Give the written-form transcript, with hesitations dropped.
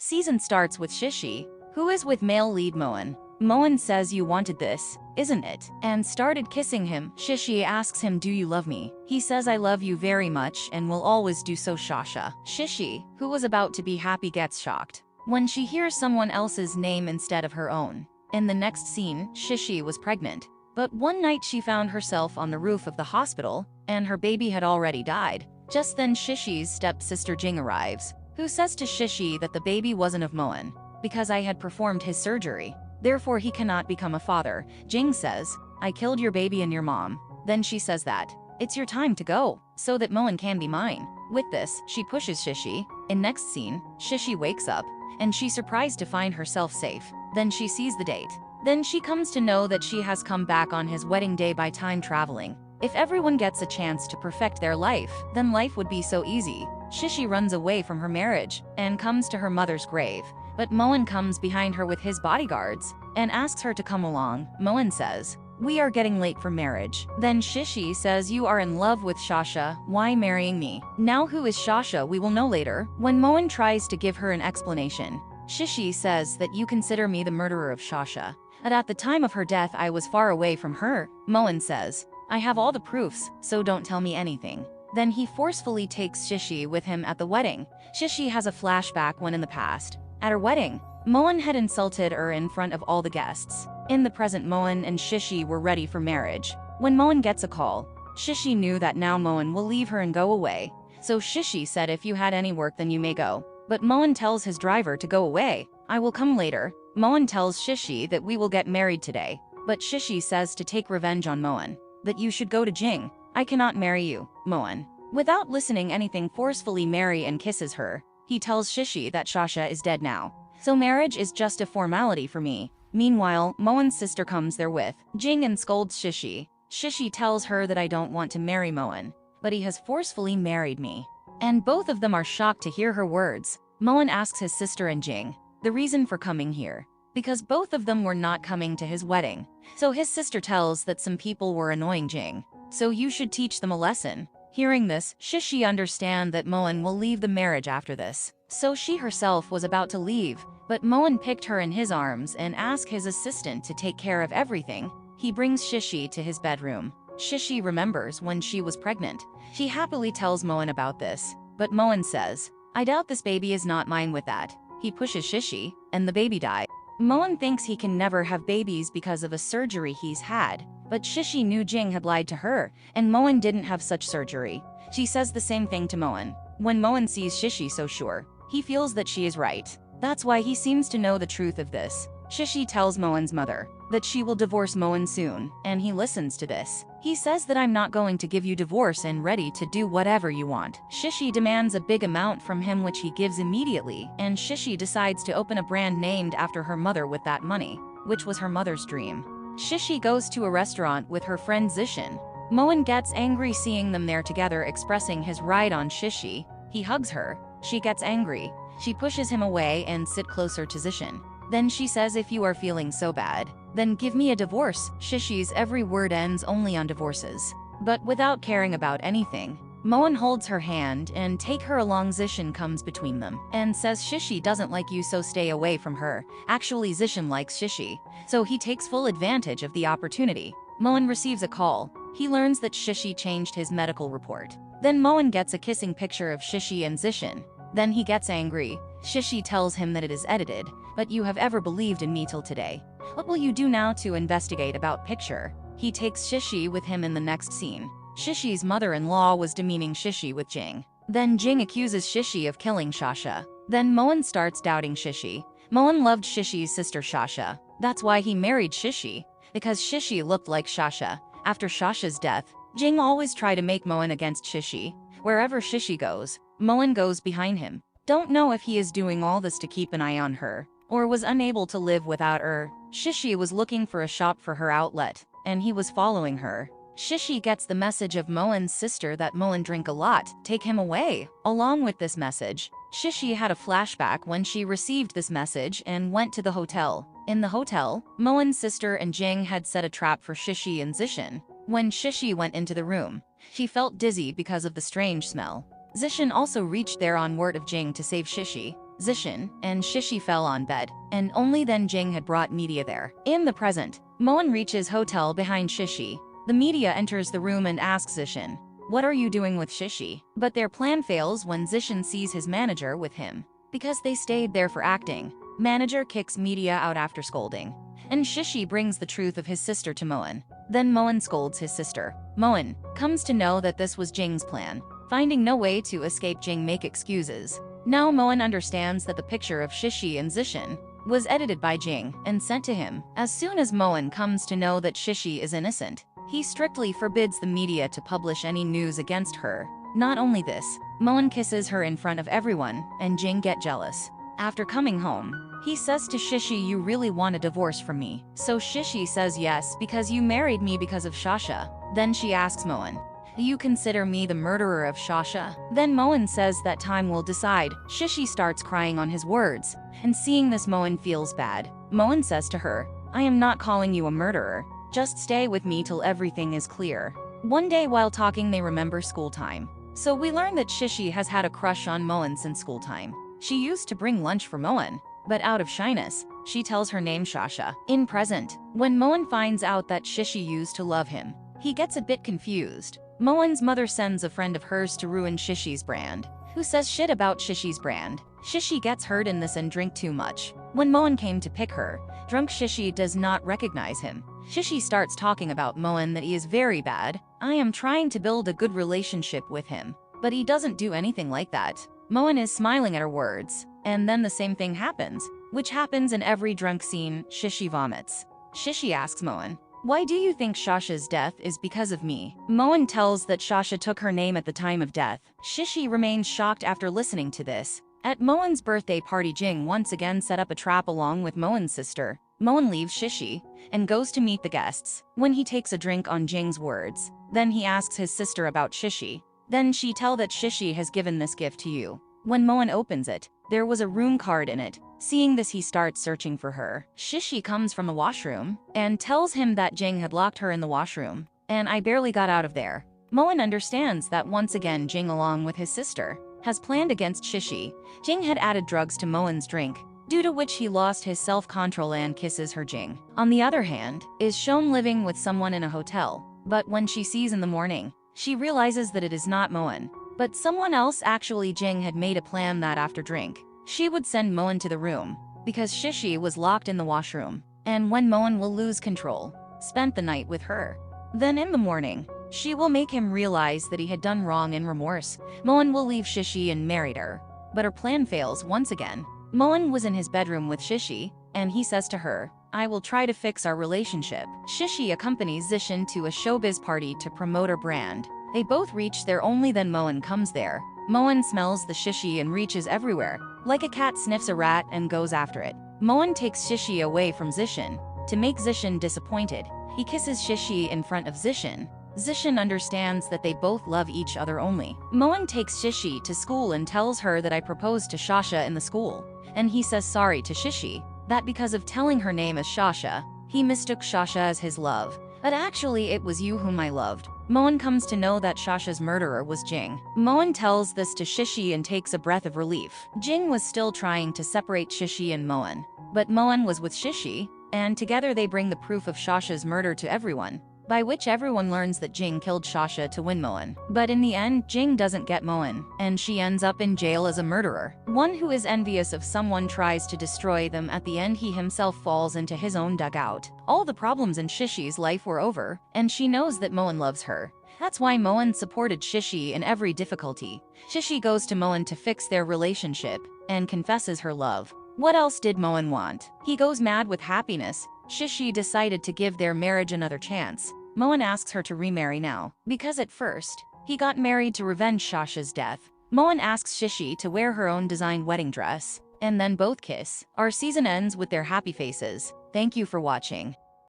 Season starts with Shishi, who is with male lead Moen. Moen says you wanted this, isn't it? And started kissing him. Shishi asks him, do you love me? He says I love you very much and will always do so. Shasha. Shishi, who was about to be happy, gets shocked when she hears someone else's name instead of her own. In the next scene, Shishi was pregnant. But one night she found herself on the roof of the hospital, and her baby had already died. Just then Shishi's stepsister Jing arrives, who says to Shishi that the baby wasn't of Moen, because I had performed his surgery. Therefore he cannot become a father. Jing says, I killed your baby and your mom. Then she says that, it's your time to go, so that Moen can be mine. With this, she pushes Shishi. In next scene, Shishi wakes up, and she's surprised to find herself safe. Then she sees the date. Then she comes to know that she has come back on his wedding day by time traveling. If everyone gets a chance to perfect their life, then life would be so easy. Shishi runs away from her marriage and comes to her mother's grave. But Moen comes behind her with his bodyguards and asks her to come along. Moen says, we are getting late for marriage. Then Shishi says, you are in love with Shasha, why marrying me? Now who is Shasha we will know later. When Moen tries to give her an explanation, Shishi says that you consider me the murderer of Shasha, and at the time of her death I was far away from her. Moen says, I have all the proofs, so don't tell me anything. Then he forcefully takes Shishi with him at the wedding. Shishi has a flashback when in the past, at her wedding, Moen had insulted her in front of all the guests. In the present, Moen and Shishi were ready for marriage. When Moen gets a call, Shishi knew that now Moen will leave her and go away. So Shishi said, if you had any work then you may go. But Moen tells his driver to go away. I will come later. Moen tells Shishi that we will get married today. But Shishi says to take revenge on Moen, that you should go to Jing. I cannot marry you, Moen. Without listening anything, forcefully marry and kisses her. He tells Shishi that Shasha is dead now, so marriage is just a formality for me. Meanwhile, Moen's sister comes there with Jing and scolds Shishi. Shishi tells her that I don't want to marry Moen, but he has forcefully married me. And both of them are shocked to hear her words. Moen asks his sister and Jing the reason for coming here, because both of them were not coming to his wedding. So his sister tells that some people were annoying Jing, so you should teach them a lesson. Hearing this, Shishi understands that Moen will leave the marriage after this. So she herself was about to leave, but Moen picked her in his arms and asked his assistant to take care of everything. He brings Shishi to his bedroom. Shishi remembers when she was pregnant. She happily tells Moen about this, but Moen says, I doubt this baby is not mine. With that, he pushes Shishi, and the baby dies. Moen thinks he can never have babies because of a surgery he's had, but Shishi knew Jing had lied to her, and Moen didn't have such surgery. She says the same thing to Moen. When Moen sees Shishi so sure, he feels that she is right. That's why he seems to know the truth of this. Shishi tells Moen's mother that she will divorce Moen soon, and he listens to this. He says that I'm not going to give you divorce and ready to do whatever you want. Shishi demands a big amount from him, which he gives immediately, and Shishi decides to open a brand named after her mother with that money, which was her mother's dream. Shishi goes to a restaurant with her friend Zishan. Moen gets angry seeing them there together, expressing his ride on Shishi. He hugs her. She gets angry. She pushes him away and sit closer to Zishan. Then she says, if you are feeling so bad, then give me a divorce. Shishi's every word ends only on divorces. But without caring about anything, Moen holds her hand and take her along. Zishan comes between them and says Shishi doesn't like you, so stay away from her. Actually, Zishan likes Shishi, so he takes full advantage of the opportunity. Moen receives a call. He learns that Shishi changed his medical report. Then Moen gets a kissing picture of Shishi and Zishan. Then he gets angry. Shishi tells him that it is edited, but you have ever believed in me till today. What will you do now to investigate about picture? He takes Shishi with him in the next scene. Shishi's mother-in-law was demeaning Shishi with Jing. Then Jing accuses Shishi of killing Shasha. Then Moen starts doubting Shishi. Moen loved Shishi's sister Shasha. That's why he married Shishi, because Shishi looked like Shasha. After Shasha's death, Jing always tried to make Moen against Shishi. Wherever Shishi goes, Moen goes behind him. Don't know if he is doing all this to keep an eye on her, or was unable to live without her. Shishi was looking for a shop for her outlet, and he was following her. Shishi gets the message of Moen's sister that Moen drink a lot, take him away. Along with this message, Shishi had a flashback when she received this message and went to the hotel. In the hotel, Moen's sister and Jing had set a trap for Shishi and Zishan. When Shishi went into the room, she felt dizzy because of the strange smell. Zishan also reached there on word of Jing to save Shishi. Zishin, and Shishi fell on bed, and only then Jing had brought media there. In the present, Moen reaches hotel behind Shishi. The media enters the room and asks Zishin, "What are you doing with Shishi?" But their plan fails when Zishin sees his manager with him. Because they stayed there for acting, manager kicks media out after scolding. And Shishi brings the truth of his sister to Moen. Then Moen scolds his sister. Moen comes to know that this was Jing's plan. Finding no way to escape, Jing make excuses. Now Moen understands that the picture of Shishi and Zishin was edited by Jing and sent to him. As soon as Moen comes to know that Shishi is innocent, he strictly forbids the media to publish any news against her. Not only this, Moen kisses her in front of everyone, and Jing get jealous. After coming home, he says to Shishi, "You really want a divorce from me?" So Shishi says yes, because you married me because of Shasha. Then she asks Moen, "Do you consider me the murderer of Shasha?" Then Moen says that time will decide. Shishi starts crying on his words, and seeing this Moen feels bad. Moen says to her, "I am not calling you a murderer. Just stay with me till everything is clear." One day while talking they remember school time. So we learn that Shishi has had a crush on Moen since school time. She used to bring lunch for Moen, but out of shyness, she tells her name Shasha. In present, when Moen finds out that Shishi used to love him, he gets a bit confused. Moen's mother sends a friend of hers to ruin Shishi's brand, who says shit about Shishi's brand. Shishi gets hurt in this and drink too much. When Moen came to pick her, drunk Shishi does not recognize him. Shishi starts talking about Moen that he is very bad. "I am trying to build a good relationship with him, but he doesn't do anything like that." Moen is smiling at her words, and then the same thing happens, which happens in every drunk scene. Shishi vomits. Shishi asks Moen, "Why do you think Shasha's death is because of me?" Moen tells that Shasha took her name at the time of death. Shishi remains shocked after listening to this. At Moen's birthday party, Jing once again set up a trap along with Moen's sister. Moen leaves Shishi and goes to meet the guests. When he takes a drink on Jing's words, then he asks his sister about Shishi. Then she tells that Shishi has given this gift to you. When Moen opens it, there was a room card in it. Seeing this, he starts searching for her. Shishi comes from the washroom and tells him that Jing had locked her in the washroom, and I barely got out of there. Moen understands that once again Jing, along with his sister, has planned against Shishi. Jing had added drugs to Moen's drink, due to which he lost his self-control and kisses her. Jing, on the other hand, is shown living with someone in a hotel, but when she sees in the morning, she realizes that it is not Moen, but someone else. Actually, Jing had made a plan that after drink, she would send Moen to the room, because Shishi was locked in the washroom, and when Moen will lose control, spent the night with her. Then in the morning, she will make him realize that he had done wrong. In remorse, Moen will leave Shishi and marry her, but her plan fails once again. Moen was in his bedroom with Shishi, and he says to her, "I will try to fix our relationship." Shishi accompanies Zishin to a showbiz party to promote her brand. They both reach there, only then Moen comes there. Moen smells the Shishi and reaches everywhere, like a cat sniffs a rat and goes after it. Moen takes Shishi away from Zishin. To make Zishin disappointed, he kisses Shishi in front of Zishin. Zishin understands that they both love each other only. Moen takes Shishi to school and tells her that I proposed to Shasha in the school, and he says sorry to Shishi, that because of telling her name as Shasha, he mistook Shasha as his love, but actually it was you whom I loved. Moen comes to know that Shasha's murderer was Jing. Moen tells this to Shishi and takes a breath of relief. Jing was still trying to separate Shishi and Moen, but Moen was with Shishi, and together they bring the proof of Shasha's murder to everyone, by which everyone learns that Jing killed Shasha to win Moen. But in the end, Jing doesn't get Moen, and she ends up in jail as a murderer. One who is envious of someone tries to destroy them. At the end, he himself falls into his own dugout. All the problems in Shishi's life were over, and she knows that Moen loves her. That's why Moen supported Shishi in every difficulty. Shishi goes to Moen to fix their relationship, and confesses her love. What else did Moen want? He goes mad with happiness. Shishi decided to give their marriage another chance. Moen asks her to remarry now, because at first, he got married to revenge Shasha's death. Moen asks Shishi to wear her own designed wedding dress, and then both kiss. Our season ends with their happy faces. Thank you for watching.